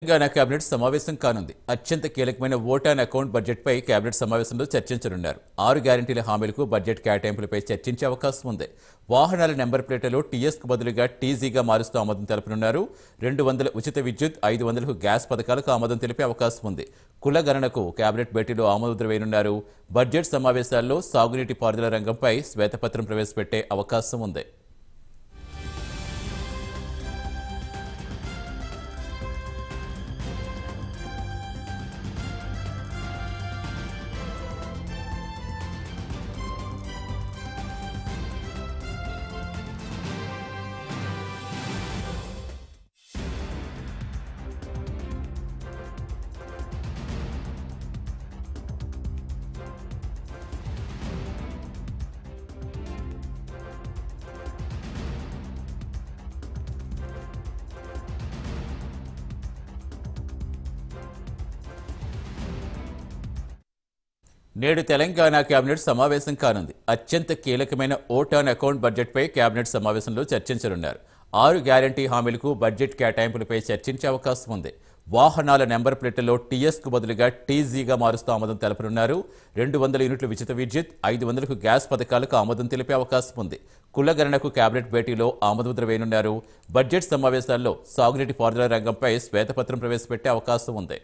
Telangana cabinet సమావేశం కానుంది. అత్యంత కీలకమైన ఓట్ ఆన్ అకౌంట్ బడ్జెట్పై కేబినెట్ సమావేశంలో చర్చించనున్నారు. 6 గ్యారంటీల హామీలకు బడ్జెట్ కేటాయింపులపై చర్చించే అవకాశం ఉంది. వాహనాల నెంబర్ ప్లేట్లలో టీఎస్కు బదులుగా టీజీగా మారుస్తూ ఆమోదం తెలపనున్నారు. 200 ఉచిత విద్యుత్, 500కు గ్యాస్ పథకాలకు ఆమోదం తెలిపే అవకాశం ఉంది. కుల గణనకు కేబినెట్ భేటీలో ఆమోదం వేయనున్నారు. బడ్జెట్ సమావేశాల్లో సాగునీటి పారుదల రంగంపై శ్వేతపత్రం ప్రవేశపెట్టే అవకాశం ఉంది. నేడు తెలంగాణ కేబినెట్ సమావేశం కానుంది. అత్యంత కీలకమైన ఓట్ ఆన్ అకౌంట్ బడ్జెట్పై కేబినెట్ సమావేశంలో చర్చించనున్నారు. 6 గ్యారంటీ హామీలకు బడ్జెట్ కేటాయింపులపై చర్చించే అవకాశం ఉంది. వాహనాల నెంబర్ ప్లేట్లలో టీఎస్కు బదులుగా టీజీగా మారుస్తూ ఆమోదం తెలపనున్నారు. 200 యూనిట్ల ఉచిత విద్యుత్, 500కు గ్యాస్ పథకాలకు ఆమోదం తెలిపే అవకాశం ఉంది. కుల గణనకు కేబినెట్ భేటీలో ఆమోదముద్ర వేయనున్నారు. బడ్జెట్ సమావేశాల్లో సాగునీటి పారుదల రంగంపై శ్వేతపత్రం ప్రవేశపెట్టే అవకాశం ఉంది.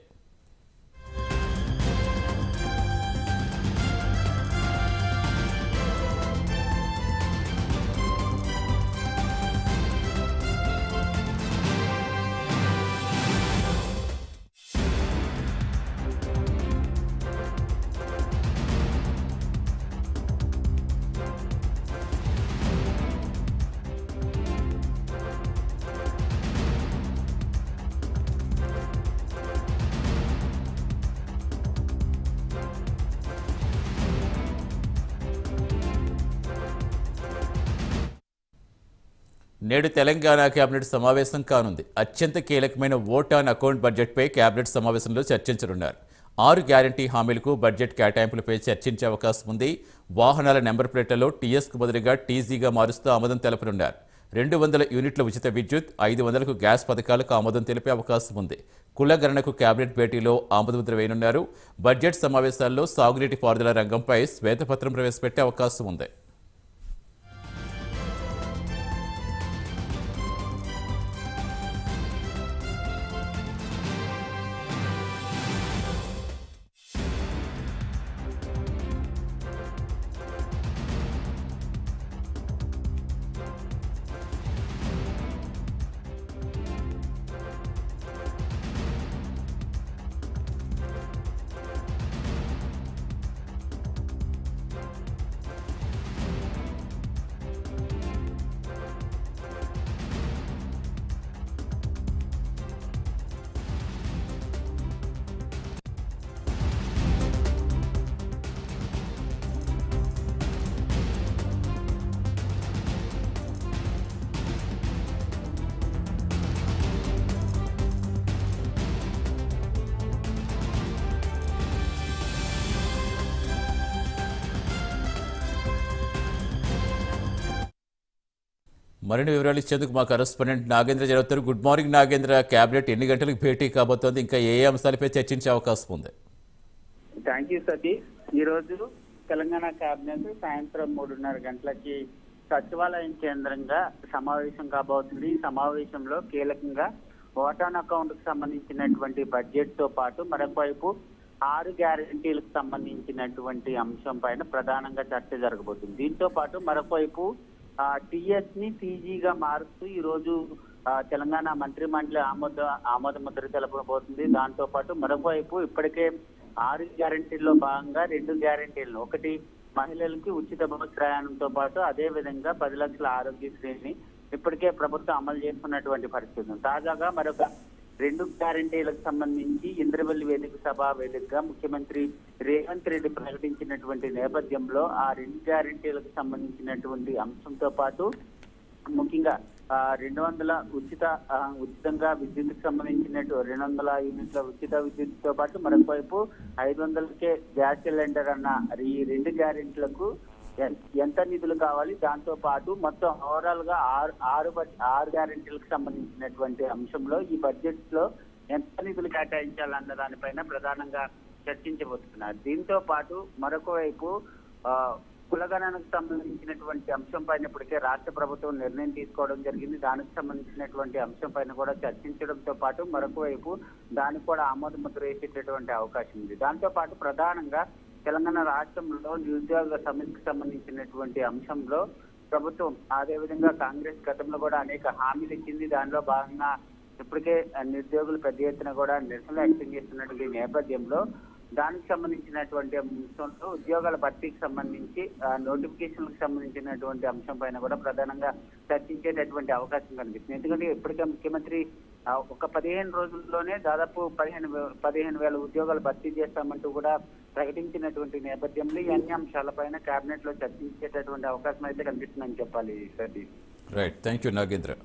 నేడు తెలంగాణ కేబినెట్ సమావేశం కానుంది. అత్యంత కీలకమైన ఓట్ ఆన్ అకౌంట్ బడ్జెట్పై కేబినెట్ సమావేశంలో చర్చించనున్నారు. 6 గ్యారంటీ హామీలకు బడ్జెట్ కేటాయింపులపై చర్చించే అవకాశం ఉంది. వాహనాల నెంబర్ ప్లేట్లలో టీఎస్కు బదులుగా టీజీగా మారుస్తూ ఆమోదం తెలపనున్నారు. 200 యూనిట్ల ఉచిత విద్యుత్, 500కు గ్యాస్ పథకాలకు ఆమోదం తెలిపే అవకాశం ఉంది. కుల గణనకు కేబినెట్ భేటీలో ఆమోదముద్ర వేయనున్నారు. బడ్జెట్ సమావేశాల్లో సాగునీటి పారుదల రంగంపై శ్వేతపత్రం ప్రవేశపెట్టే అవకాశం ఉంది. మరిన్ని వివరాలు ఇచ్చేందుకు మా కరెస్పాండెంట్ నాగేంద్ర జరుగుతారు. Good morning Nagendra. కేబినెట్ ఎన్ని గంటలకు భేటీ కాబోతోంది? ఇంకా ఏ అంశాలపై చర్చించే అవకాశం ఉంది? Thank you Satish. ఈ రోజు తెలంగాణ కేబినెట్ సాయంత్రం 3:30 గంటలకి సచివాలయం కేంద్రంగా సమావేశం కాబోతుంది. ఈ సమావేశంలో కీలకంగా ఓట్ ఆన్ అకౌంట్ కు సంబంధించినటువంటి బడ్జెట్ తో పాటు మరొక వైపు 6 గ్యారంటీలకు సంబంధించినటువంటి అంశం పైన ప్రధానంగా చర్చ జరగబోతుంది. దీంతో పాటు మరొక వైపు టిఎస్ ని టీజీగా మారుస్తూ ఈ రోజు తెలంగాణ మంత్రి మండలి ఆమోద ముద్ర తెలపబోతుంది. దాంతో పాటు మరొక వైపు ఇప్పటికే 6 గ్యారంటీల్లో భాగంగా 2 గ్యారంటీలను, ఒకటి మహిళలకి ఉచిత బస్ ప్రయాణంతో పాటు అదే విధంగా 10 లక్షల ఆరోగ్యశ్రీని ఇప్పటికే ప్రభుత్వం అమలు చేస్తున్నటువంటి పరిస్థితి. తాజాగా మరొక 2 గ్యారంటీలకు సంబంధించి ఇంద్రవెల్లి వేదిక సభ వేదికగా ముఖ్యమంత్రి రేవంత్ రెడ్డి ప్రకటించినటువంటి నేపథ్యంలో ఆ 2 గ్యారంటీలకు సంబంధించినటువంటి అంశంతో పాటు ముఖ్యంగా 200 ఉచితంగా విద్యుత్కు సంబంధించినట్టు 200 యూనిట్ల ఉచిత విద్యుత్ తో పాటు మరొక వైపు 500కే గ్యాస్ సిలిండర్ అన్న ఈ 2 గ్యారెంటీలకు ఎంత నిధులు కావాలి, దాంతో పాటు మొత్తం ఓవరాల్ గా 6 గ్యారెంటీలకు సంబంధించినటువంటి అంశంలో ఈ బడ్జెట్ లో ఎంత నిధులు కేటాయించాలన్న దానిపైన ప్రధానంగా చర్చించబోతున్నారు. దీంతో పాటు మరొక వైపు కులగణనకు సంబంధించినటువంటి అంశం పైన ఇప్పటికే రాష్ట్ర ప్రభుత్వం నిర్ణయం తీసుకోవడం జరిగింది. దానికి సంబంధించినటువంటి అంశం పైన కూడా చర్చించడంతో పాటు మరొక వైపు దానికి కూడా ఆమోద ముద్ర వేసేటటువంటి అవకాశం ఉంది. దాంతో పాటు ప్రధానంగా తెలంగాణ రాష్ట్రంలో నిరుద్యోగ సమస్యకు సంబంధించినటువంటి అంశంలో ప్రభుత్వం అదేవిధంగా కాంగ్రెస్ గతంలో కూడా అనేక హామీలు ఇచ్చింది. దానిలో భాగంగా ఇప్పటికే నిరుద్యోగులు పెద్ద ఎత్తున కూడా నిరసన వ్యక్తం చేస్తున్నటువంటి నేపథ్యంలో దానికి సంబంధించినటువంటి అంశంలో ఉద్యోగాల భర్తీకి సంబంధించి నోటిఫికేషన్లకు సంబంధించినటువంటి అంశం పైన కూడా ప్రధానంగా చర్చించేటటువంటి అవకాశం కనిపిస్తుంది. ఎందుకంటే ఇప్పటికే ముఖ్యమంత్రి ఒక 15 రోజుల్లోనే దాదాపు 15,000 ఉద్యోగాలు భర్తీ చేస్తామంటూ కూడా ప్రకటించినటువంటి నేపథ్యంలో ఈ అన్ని అంశాలపైన కేబినెట్ లో చర్చించేటటువంటి అవకాశం అయితే కనిపిస్తుందని చెప్పాలి Satish. Right, thank you Nagendra.